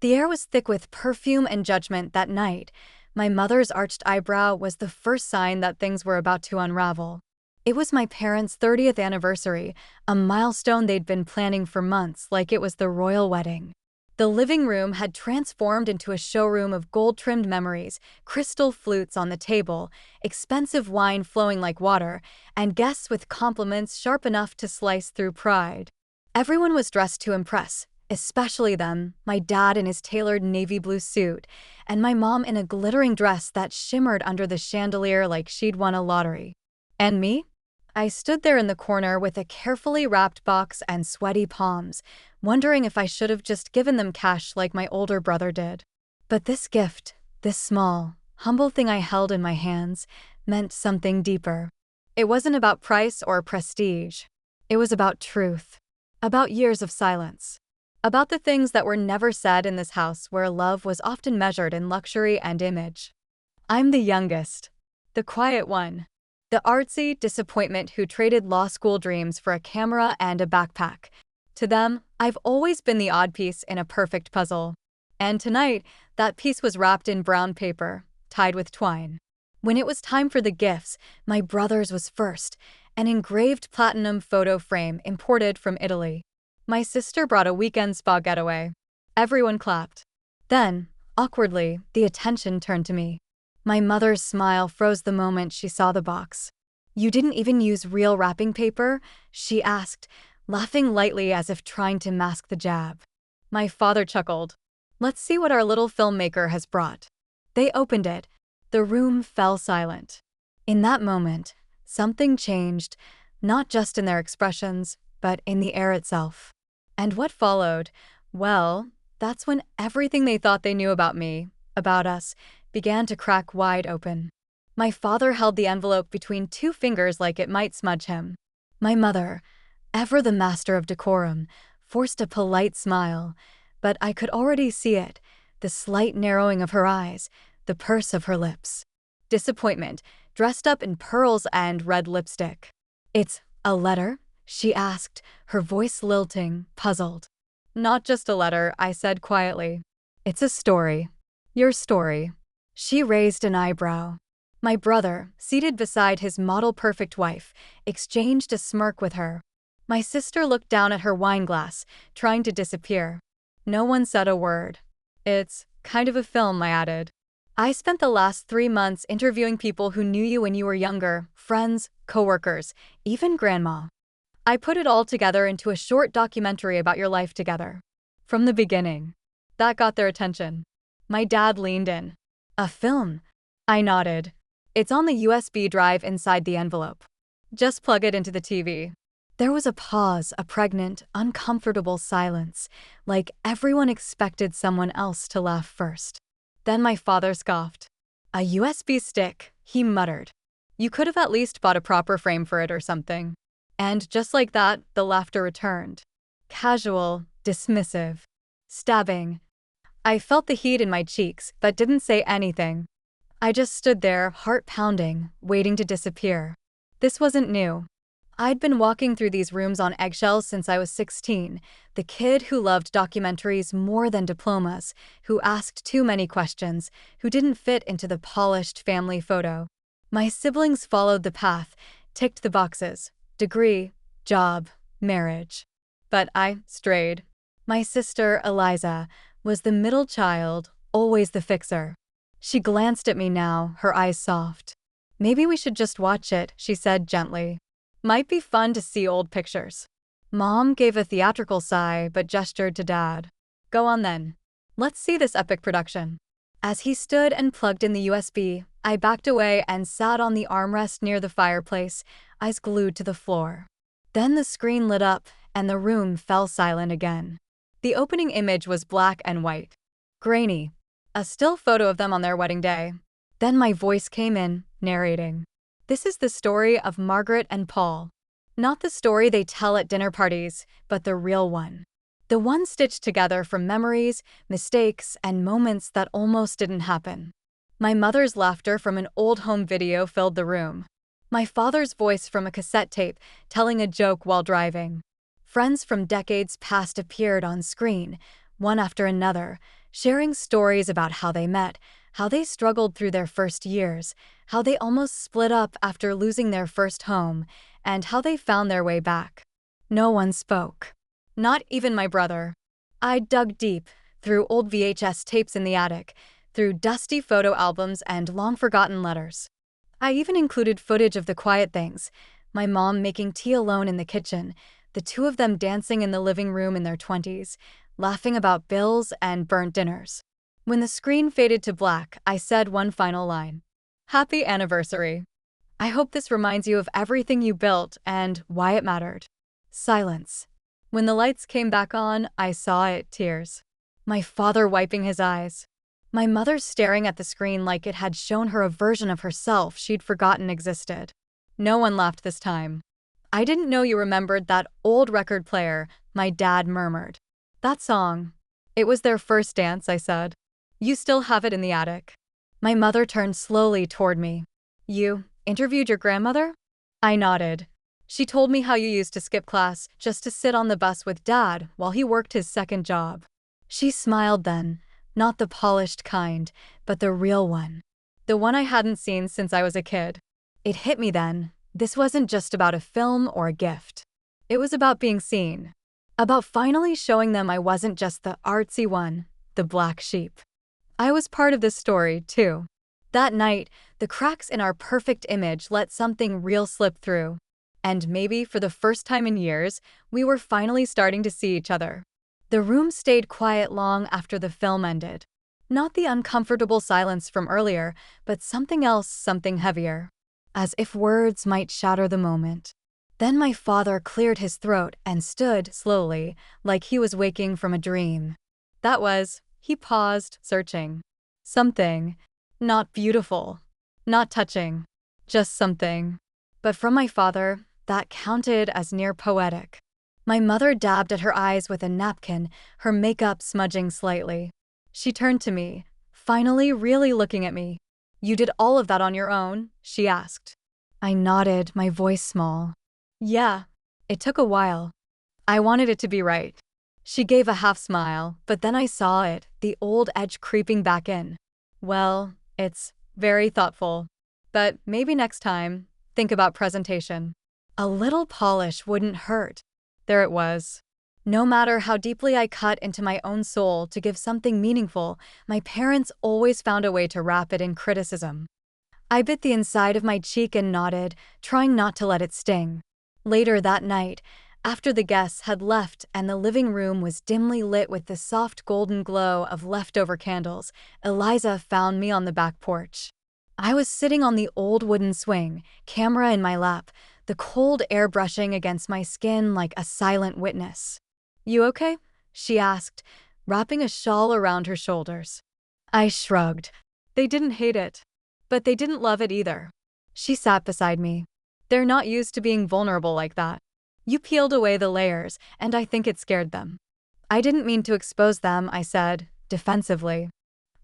The air was thick with perfume and judgment that night. My mother's arched eyebrow was the first sign that things were about to unravel. It was my parents' 30th anniversary, a milestone they'd been planning for months, like it was the royal wedding. The living room had transformed into a showroom of gold-trimmed memories, crystal flutes on the table, expensive wine flowing like water, and guests with compliments sharp enough to slice through pride. Everyone was dressed to impress, especially them, my dad in his tailored navy blue suit, and my mom in a glittering dress that shimmered under the chandelier like she'd won a lottery. And me? I stood there in the corner with a carefully wrapped box and sweaty palms, wondering if I should have just given them cash like my older brother did. But this gift, this small, humble thing I held in my hands, meant something deeper. It wasn't about price or prestige. It was about truth. About years of silence. About the things that were never said in this house where love was often measured in luxury and image. I'm the youngest. The quiet one. The artsy disappointment who traded law school dreams for a camera and a backpack. To them, I've always been the odd piece in a perfect puzzle. And tonight, that piece was wrapped in brown paper, tied with twine. When it was time for the gifts, my brother's was first, an engraved platinum photo frame imported from Italy. My sister brought a weekend spa getaway. Everyone clapped. Then, awkwardly, the attention turned to me. My mother's smile froze the moment she saw the box. "You didn't even use real wrapping paper?" she asked, laughing lightly as if trying to mask the jab. My father chuckled. "Let's see what our little filmmaker has brought." They opened it. The room fell silent. In that moment, something changed, not just in their expressions, but in the air itself. And what followed? Well, that's when everything they thought they knew about me, about us, began to crack wide open. My father held the envelope between two fingers like it might smudge him. My mother, ever the master of decorum, forced a polite smile, but I could already see it, the slight narrowing of her eyes, the purse of her lips. Disappointment, dressed up in pearls and red lipstick. "It's a letter?" she asked, her voice lilting, puzzled. "Not just a letter," I said quietly. "It's a story. Your story." She raised an eyebrow. My brother, seated beside his model-perfect wife, exchanged a smirk with her. My sister looked down at her wine glass, trying to disappear. No one said a word. "It's kind of a film," I added. "I spent the last 3 months interviewing people who knew you when you were younger, friends, coworkers, even grandma. I put it all together into a short documentary about your life together. From the beginning." That got their attention. My dad leaned in. "A film?" I nodded. "It's on the USB drive inside the envelope. Just plug it into the TV." There was a pause, a pregnant, uncomfortable silence, like everyone expected someone else to laugh first. Then my father scoffed. "A USB stick," he muttered. "You could have at least bought a proper frame for it or something." And just like that, the laughter returned. Casual, dismissive, stabbing. I felt the heat in my cheeks, but didn't say anything. I just stood there, heart pounding, waiting to disappear. This wasn't new. I'd been walking through these rooms on eggshells since I was 16, the kid who loved documentaries more than diplomas, who asked too many questions, who didn't fit into the polished family photo. My siblings followed the path, ticked the boxes: degree, job, marriage. But I strayed. My sister, Eliza, was the middle child, always the fixer. She glanced at me now, her eyes soft. "Maybe we should just watch it," she said gently. "Might be fun to see old pictures." Mom gave a theatrical sigh but gestured to Dad. "Go on then. Let's see this epic production." As he stood and plugged in the USB, I backed away and sat on the armrest near the fireplace, eyes glued to the floor. Then the screen lit up, and the room fell silent again. The opening image was black and white. Grainy. A still photo of them on their wedding day. Then my voice came in, narrating. "This is the story of Margaret and Paul. Not the story they tell at dinner parties, but the real one. The one stitched together from memories, mistakes, and moments that almost didn't happen." My mother's laughter from an old home video filled the room. My father's voice from a cassette tape, telling a joke while driving. Friends from decades past appeared on screen, one after another, sharing stories about how they met, how they struggled through their first years, how they almost split up after losing their first home, and how they found their way back. No one spoke. Not even my brother. I dug deep, through old VHS tapes in the attic, through dusty photo albums and long-forgotten letters. I even included footage of the quiet things, my mom making tea alone in the kitchen, the two of them dancing in the living room in their 20s, laughing about bills and burnt dinners. When the screen faded to black, I said one final line. Happy anniversary. I hope this reminds you of everything you built and why it mattered. Silence. When the lights came back on, I saw it, tears. My father wiping his eyes. My mother staring at the screen like it had shown her a version of herself she'd forgotten existed. No one laughed this time. I didn't know you remembered that old record player, my dad murmured. That song. It was their first dance, I said. You still have it in the attic. My mother turned slowly toward me. You interviewed your grandmother? I nodded. She told me how you used to skip class just to sit on the bus with Dad while he worked his second job. She smiled then, not the polished kind, but the real one. The one I hadn't seen since I was a kid. It hit me then. This wasn't just about a film or a gift. It was about being seen. About finally showing them I wasn't just the artsy one, the black sheep. I was part of this story, too. That night, the cracks in our perfect image let something real slip through. And maybe for the first time in years, we were finally starting to see each other. The room stayed quiet long after the film ended. Not the uncomfortable silence from earlier, but something else, something heavier. As if words might shatter the moment. Then my father cleared his throat and stood slowly, like he was waking from a dream. That was, he paused, searching. Something. Not beautiful. Not touching. Just something. But from my father, that counted as near poetic. My mother dabbed at her eyes with a napkin, her makeup smudging slightly. She turned to me, finally really looking at me. You did all of that on your own? She asked. I nodded, my voice small. Yeah. It took a while. I wanted it to be right. She gave a half smile, but then I saw it, the old edge creeping back in. Well, it's very thoughtful. But maybe next time, think about presentation. A little polish wouldn't hurt. There it was. No matter how deeply I cut into my own soul to give something meaningful, my parents always found a way to wrap it in criticism. I bit the inside of my cheek and nodded, trying not to let it sting. Later that night, after the guests had left and the living room was dimly lit with the soft golden glow of leftover candles, Eliza found me on the back porch. I was sitting on the old wooden swing, camera in my lap, the cold air brushing against my skin like a silent witness. You okay? She asked, wrapping a shawl around her shoulders. I shrugged. They didn't hate it. But they didn't love it either. She sat beside me. They're not used to being vulnerable like that. You peeled away the layers, and I think it scared them. I didn't mean to expose them, I said, defensively.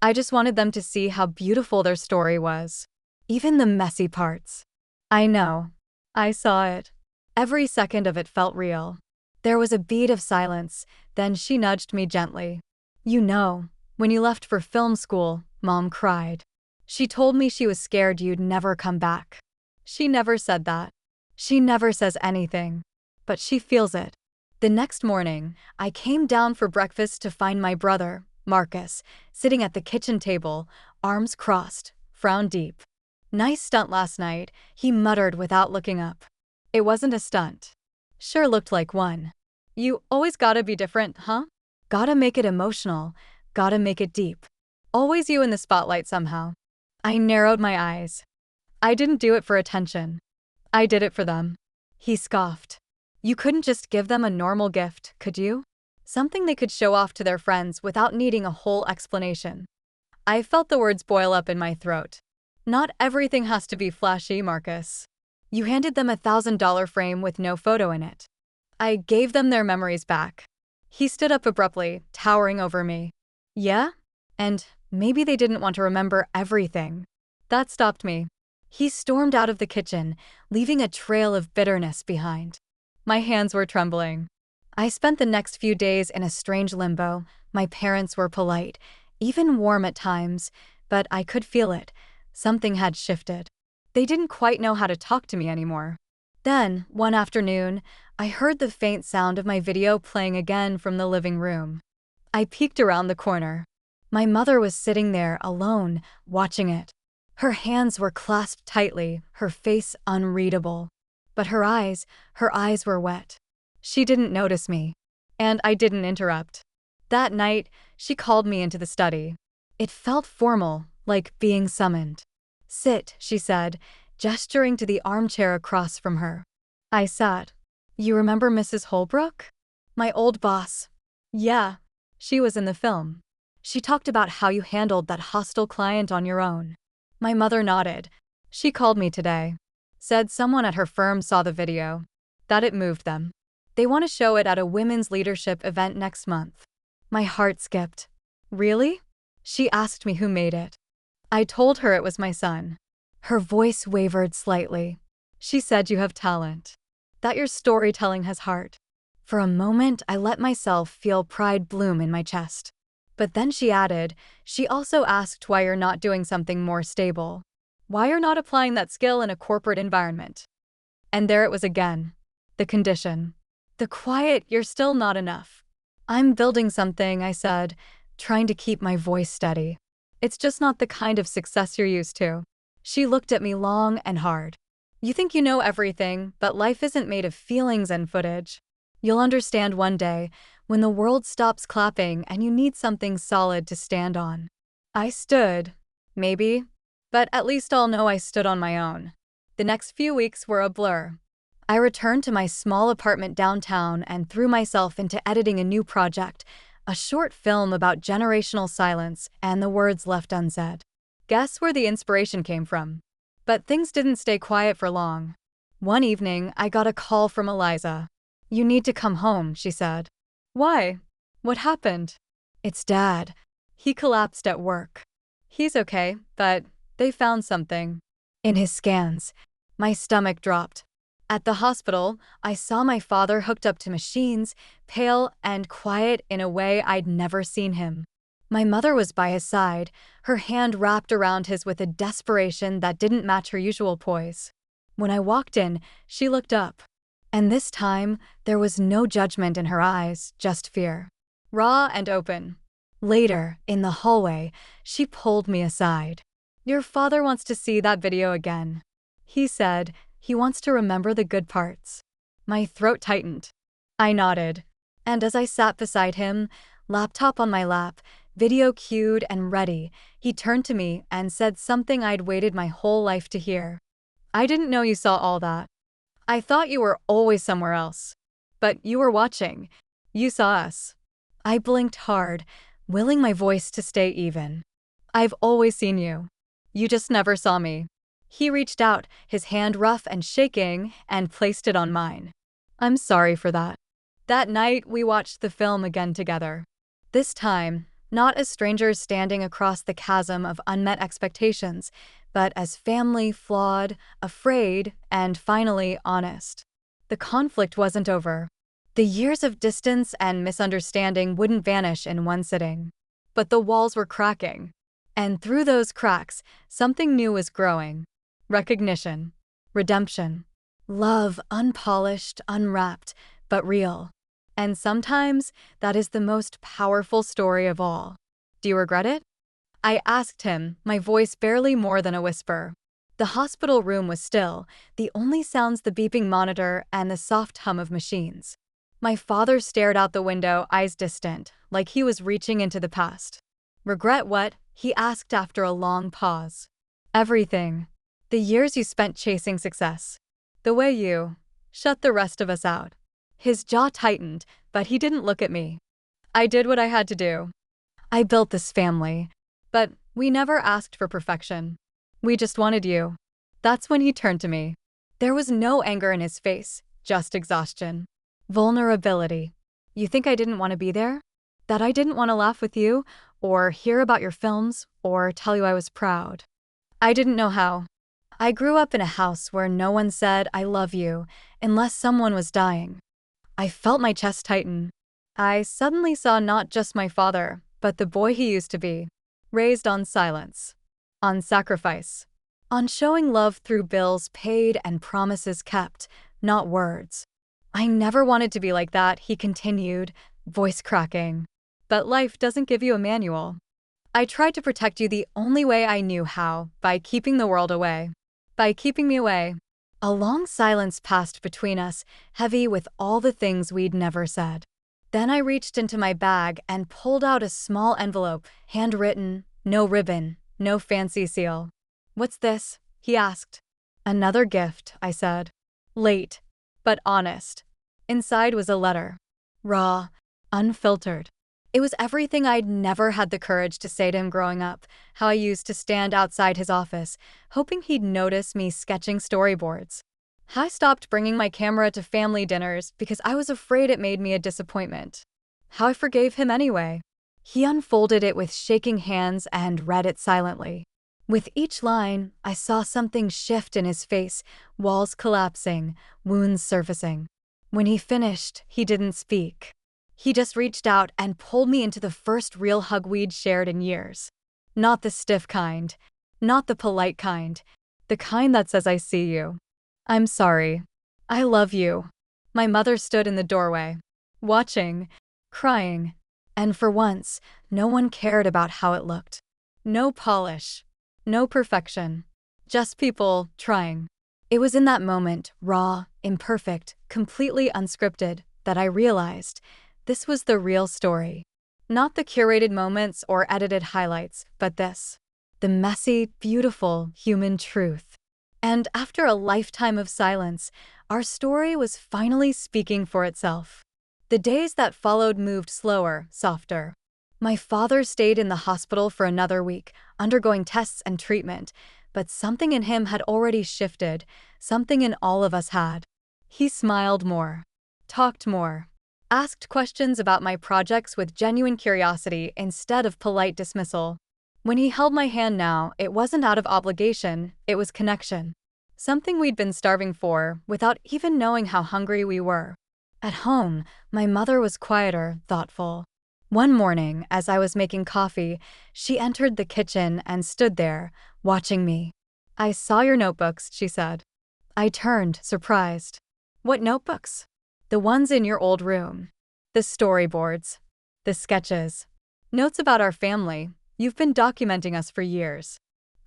I just wanted them to see how beautiful their story was. Even the messy parts. I know. I saw it. Every second of it felt real. There was a beat of silence, then she nudged me gently. You know, when you left for film school, Mom cried. She told me she was scared you'd never come back. She never said that. She never says anything. But she feels it. The next morning, I came down for breakfast to find my brother, Marcus, sitting at the kitchen table, arms crossed, frown deep. Nice stunt last night, he muttered without looking up. It wasn't a stunt. Sure looked like one. You always gotta be different, huh? Gotta make it emotional, gotta make it deep. Always you in the spotlight somehow. I narrowed my eyes. I didn't do it for attention. I did it for them. He scoffed. You couldn't just give them a normal gift, could you? Something they could show off to their friends without needing a whole explanation. I felt the words boil up in my throat. Not everything has to be flashy, Marcus. You handed them $1,000 frame with no photo in it. I gave them their memories back. He stood up abruptly, towering over me. Yeah? And maybe they didn't want to remember everything. That stopped me. He stormed out of the kitchen, leaving a trail of bitterness behind. My hands were trembling. I spent the next few days in a strange limbo, My parents were polite, even warm at times, but I could feel it. Something had shifted. They didn't quite know how to talk to me anymore. Then, one afternoon, I heard the faint sound of my video playing again from the living room. I peeked around the corner. My mother was sitting there alone, watching it. Her hands were clasped tightly, her face unreadable. But her eyes were wet. She didn't notice me. And I didn't interrupt. That night, she called me into the study. It felt formal, like being summoned. "Sit," she said, gesturing to the armchair across from her. I sat. "You remember Mrs. Holbrook? My old boss." "Yeah. She was in the film. She talked about how you handled that hostile client on your own." My mother nodded. "She called me today. Said someone at her firm saw the video. That it moved them. They want to show it at a women's leadership event next month." My heart skipped. "Really?" She asked me who made it. I told her it was my son. Her voice wavered slightly. She said, "You have talent. That your storytelling has heart." For a moment, I let myself feel pride bloom in my chest. But then she added, "She also asked why you're not doing something more stable. Why you're not applying that skill in a corporate environment." And there it was again. The condition. The quiet, "You're still not enough." "I'm building something," I said, trying to keep my voice steady. "It's just not the kind of success you're used to." She looked at me long and hard. "You think you know everything, but life isn't made of feelings and footage. You'll understand one day, when the world stops clapping and you need something solid to stand on." I stood. Maybe. But at least I'll know I stood on my own. The next few weeks were a blur. I returned to my small apartment downtown and threw myself into editing a new project, a short film about generational silence and the words left unsaid. Guess where the inspiration came from? But things didn't stay quiet for long. One evening, I got a call from Eliza. "You need to come home," she said. "Why? What happened?" "It's Dad. He collapsed at work." "He's okay, but they found something." In his scans, my stomach dropped. At the hospital, I saw my father hooked up to machines, pale and quiet in a way I'd never seen him. My mother was by his side, her hand wrapped around his with a desperation that didn't match her usual poise. When I walked in, she looked up. And this time, there was no judgment in her eyes, just fear. Raw and open. Later, in the hallway, she pulled me aside. "Your father wants to see that video again. He said he wants to remember the good parts." My throat tightened. I nodded. And as I sat beside him, laptop on my lap, video cued and ready, he turned to me and said something I'd waited my whole life to hear. "I didn't know you saw all that. I thought you were always somewhere else. But you were watching. You saw us." I blinked hard, willing my voice to stay even. "I've always seen you. You just never saw me." He reached out, his hand rough and shaking, and placed it on mine. "I'm sorry for that." That night, we watched the film again together. This time, not as strangers standing across the chasm of unmet expectations, but as family, flawed, afraid, and finally honest. The conflict wasn't over. The years of distance and misunderstanding wouldn't vanish in one sitting. But the walls were cracking. And through those cracks, something new was growing. Recognition. Redemption. Love, unpolished, unwrapped, but real. And sometimes, that is the most powerful story of all. "Do you regret it?" I asked him, my voice barely more than a whisper. The hospital room was still, the only sounds the beeping monitor and the soft hum of machines. My father stared out the window, eyes distant, like he was reaching into the past. "Regret what?" he asked after a long pause. "Everything. The years you spent chasing success. The way you shut the rest of us out." His jaw tightened, but he didn't look at me. "I did what I had to do. I built this family. But we never asked for perfection. We just wanted you." That's when he turned to me. There was no anger in his face, just exhaustion. Vulnerability. "You think I didn't want to be there? That I didn't want to laugh with you, or hear about your films, or tell you I was proud? I didn't know how. I grew up in a house where no one said, 'I love you,' unless someone was dying." I felt my chest tighten. I suddenly saw not just my father, but the boy he used to be. Raised on silence. On sacrifice. On showing love through bills paid and promises kept, not words. I never wanted to be like that, he continued, voice cracking. But life doesn't give you a manual. I tried to protect you the only way I knew how, by keeping the world away. By keeping me away. A long silence passed between us, heavy with all the things we'd never said. Then I reached into my bag and pulled out a small envelope, handwritten, no ribbon, no fancy seal. "What's this?" he asked. "Another gift," I said. Late, but honest. Inside was a letter. Raw, unfiltered. It was everything I'd never had the courage to say to him growing up, how I used to stand outside his office, hoping he'd notice me sketching storyboards. How I stopped bringing my camera to family dinners because I was afraid it made me a disappointment. How I forgave him anyway. He unfolded it with shaking hands and read it silently. With each line, I saw something shift in his face, walls collapsing, wounds surfacing. When he finished, he didn't speak. He just reached out and pulled me into the first real hug we'd shared in years. Not the stiff kind, not the polite kind, the kind that says I see you. I'm sorry. I love you. My mother stood in the doorway, watching, crying, and for once, no one cared about how it looked. No polish, no perfection, just people trying. It was in that moment, raw, imperfect, completely unscripted, that I realized this was the real story. Not the curated moments or edited highlights, but this. The messy, beautiful, human truth. And after a lifetime of silence, our story was finally speaking for itself. The days that followed moved slower, softer. My father stayed in the hospital for another week, undergoing tests and treatment, but something in him had already shifted, something in all of us had. He smiled more, talked more, asked questions about my projects with genuine curiosity instead of polite dismissal. When he held my hand now, it wasn't out of obligation, it was connection. Something we'd been starving for, without even knowing how hungry we were. At home, my mother was quieter, thoughtful. One morning, as I was making coffee, she entered the kitchen and stood there, watching me. "I saw your notebooks," she said. I turned, surprised. "What notebooks?" "The ones in your old room. The storyboards. The sketches. Notes about our family. You've been documenting us for years."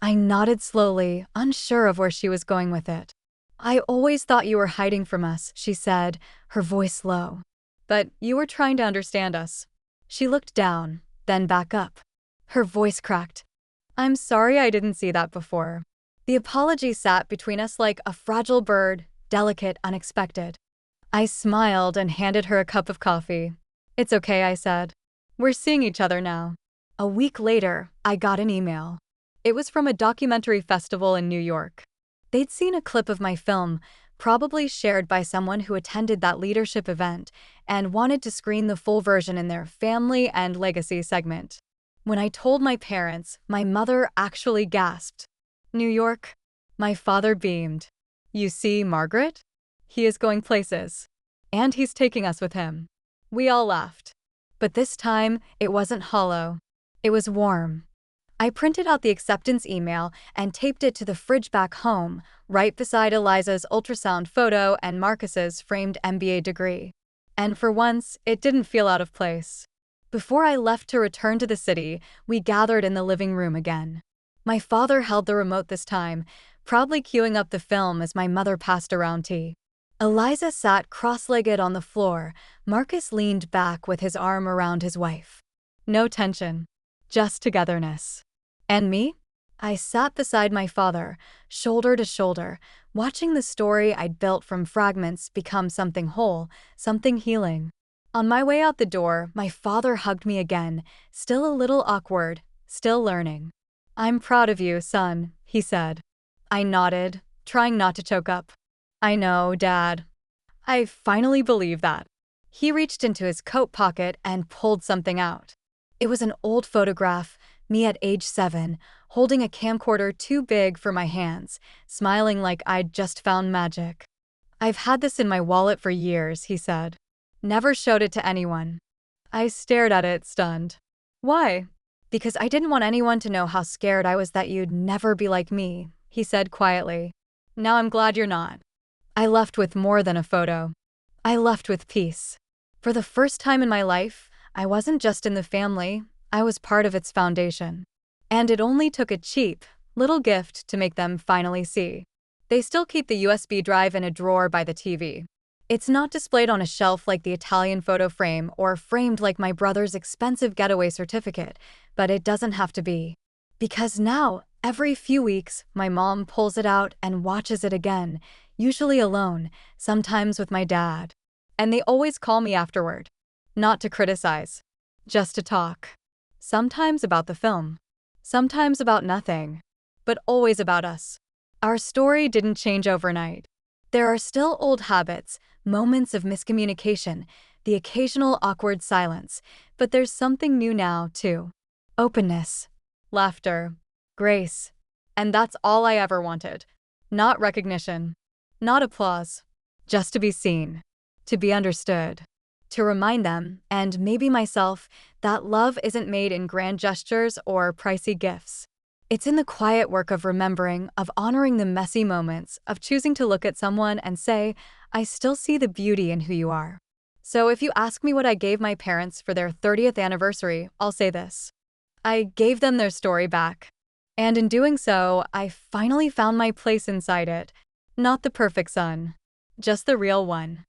I nodded slowly, unsure of where she was going with it. "I always thought you were hiding from us," she said, her voice low. "But you were trying to understand us." She looked down, then back up. Her voice cracked. "I'm sorry I didn't see that before." The apology sat between us like a fragile bird, delicate, unexpected. I smiled and handed her a cup of coffee. "It's okay," I said. "We're seeing each other now." A week later, I got an email. It was from a documentary festival in New York. They'd seen a clip of my film, probably shared by someone who attended that leadership event, and wanted to screen the full version in their family and legacy segment. When I told my parents, my mother actually gasped. "New York?" My father beamed. "You see, Margaret? He is going places. And he's taking us with him." We all laughed. But this time, it wasn't hollow. It was warm. I printed out the acceptance email and taped it to the fridge back home, right beside Eliza's ultrasound photo and Marcus's framed MBA degree. And for once, it didn't feel out of place. Before I left to return to the city, we gathered in the living room again. My father held the remote this time, proudly queuing up the film as my mother passed around tea. Eliza sat cross-legged on the floor. Marcus leaned back with his arm around his wife. No tension, just togetherness. And me? I sat beside my father, shoulder to shoulder, watching the story I'd built from fragments become something whole, something healing. On my way out the door, my father hugged me again, still a little awkward, still learning. "I'm proud of you, son," he said. I nodded, trying not to choke up. "I know, Dad. I finally believe that." He reached into his coat pocket and pulled something out. It was an old photograph, me at age 7, holding a camcorder too big for my hands, smiling like I'd just found magic. "I've had this in my wallet for years," he said. "Never showed it to anyone. I stared at it, stunned. Why? Because I didn't want anyone to know how scared I was that you'd never be like me, he said quietly. Now I'm glad you're not. I left with more than a photo. I left with peace. For the first time in my life, I wasn't just in the family, I was part of its foundation. And it only took a cheap, little gift to make them finally see. They still keep the USB drive in a drawer by the TV. It's not displayed on a shelf like the Italian photo frame or framed like my brother's expensive getaway certificate, but it doesn't have to be. Because now, every few weeks, my mom pulls it out and watches it again, usually alone, sometimes with my dad. And they always call me afterward. Not to criticize, just to talk. Sometimes about the film. Sometimes about nothing. But always about us. Our story didn't change overnight. There are still old habits, moments of miscommunication, the occasional awkward silence, but there's something new now, too. Openness, laughter, grace. And that's all I ever wanted. Not recognition, not applause, just to be seen, to be understood, to remind them, and maybe myself, that love isn't made in grand gestures or pricey gifts. It's in the quiet work of remembering, of honoring the messy moments, of choosing to look at someone and say, I still see the beauty in who you are. So if you ask me what I gave my parents for their 30th anniversary, I'll say this. I gave them their story back. And in doing so, I finally found my place inside it. Not the perfect son, just the real one.